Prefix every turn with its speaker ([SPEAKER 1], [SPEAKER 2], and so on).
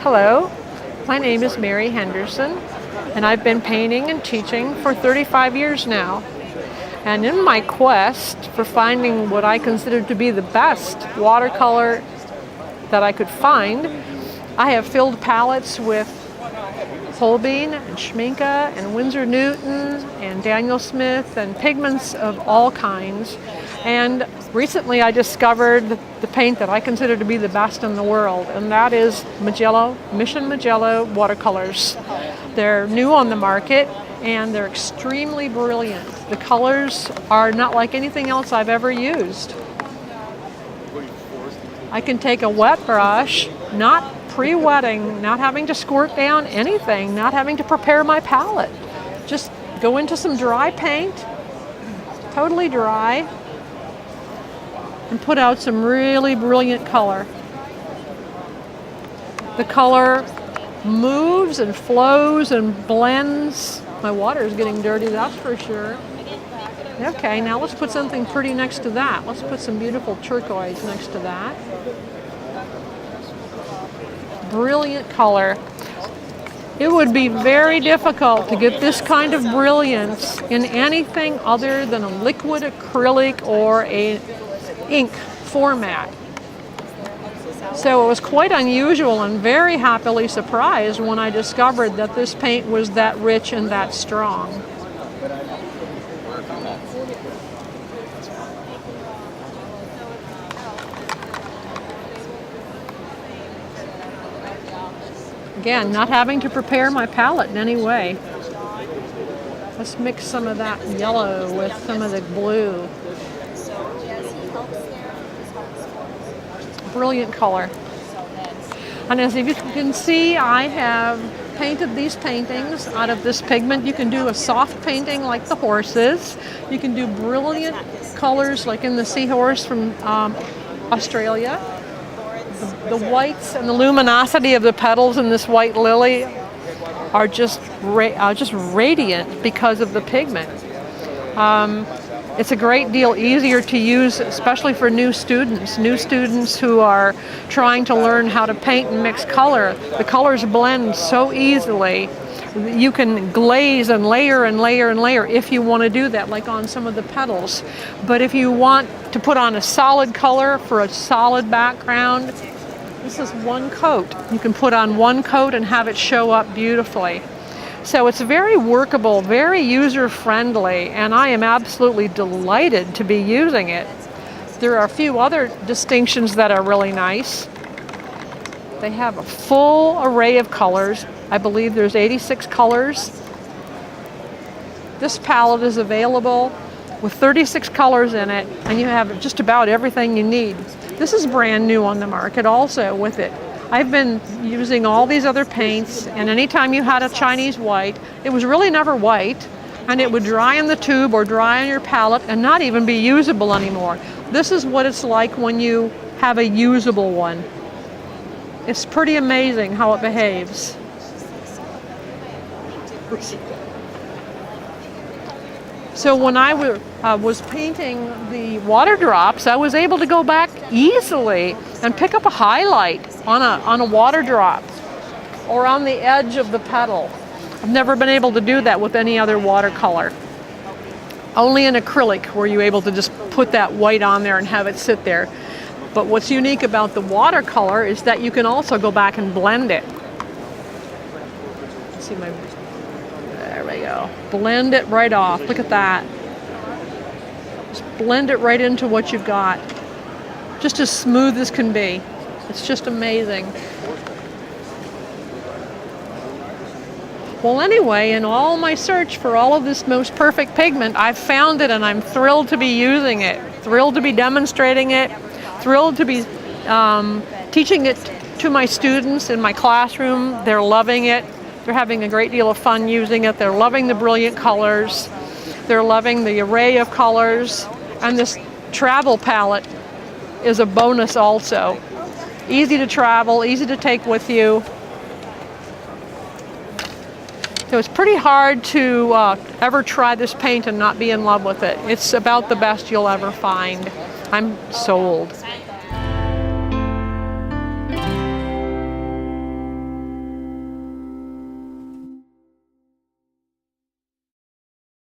[SPEAKER 1] Hello, my name is Mary Henderson, and I've been painting and teaching for 35 years now. And in my quest for finding what I consider to be the best watercolor that I could find, I have filled palettes with Holbein and Schminke and Winsor Newton and Daniel Smith and pigments of all kinds. And recently I discovered the paint that I consider to be the best in the world, and that is Mission Mijello watercolors. They're new on the market and they're extremely brilliant. The colors are not like anything else I've ever used. I can take a wet brush, not pre-wetting, not having to squirt down anything, not having to prepare my palette. Just go into some dry paint, totally dry, and put out some really brilliant color. The color moves and flows and blends. My water is getting dirty, that's for sure. Okay, now let's put something pretty next to that. Let's put some beautiful turquoise next to that. Brilliant color. It would be very difficult to get this kind of brilliance in anything other than a liquid acrylic or a ink format. So it was quite unusual and very happily surprised when I discovered that this paint was that rich and that strong. Again, not having to prepare my palette in any way. Let's mix some of that yellow with some of the blue. Brilliant color. And as you can see, I have painted these paintings out of this pigment. You can do a soft painting like the horses. You can do brilliant colors like in the seahorse from Australia. The whites and the luminosity of the petals in this white lily are just radiant because of the pigment. It's a great deal easier to use, especially for new students who are trying to learn how to paint and mix color. The colors blend so easily. You can glaze and layer and layer and layer if you want to do that, like on some of the petals. But if you want to put on a solid color for a solid background, this is one coat. You can put on one coat and have it show up beautifully. So it's very workable, very user-friendly, and I am absolutely delighted to be using it. There are a few other distinctions that are really nice. They have a full array of colors. I believe there's 86 colors. This palette is available with 36 colors in it, and you have just about everything you need. This is brand new on the market also with it. I've been using all these other paints, and anytime you had a Chinese white, it was really never white, and it would dry in the tube or dry on your palette and not even be usable anymore. This is what it's like when you have a usable one. It's pretty amazing how it behaves. So when I was painting the water drops, I was able to go back easily and pick up a highlight on a water drop or on the edge of the petal. I've never been able to do that with any other watercolor. Only in acrylic were you able to just put that white on there and have it sit there. But what's unique about the watercolor is that you can also go back and blend it. Let's see there we go. Blend it right off. Look at that. Just blend it right into what you've got. Just as smooth as can be. It's just amazing. Well, anyway, in all my search for all of this most perfect pigment, I've found it and I'm thrilled to be using it. Thrilled to be demonstrating it. Thrilled to be teaching it to my students in my classroom. They're loving it. They're having a great deal of fun using it. They're loving the brilliant colors. They're loving the array of colors. And this travel palette is a bonus also. Easy to travel, easy to take with you. So it's pretty hard to ever try this paint and not be in love with it. It's about the best you'll ever find. I'm sold.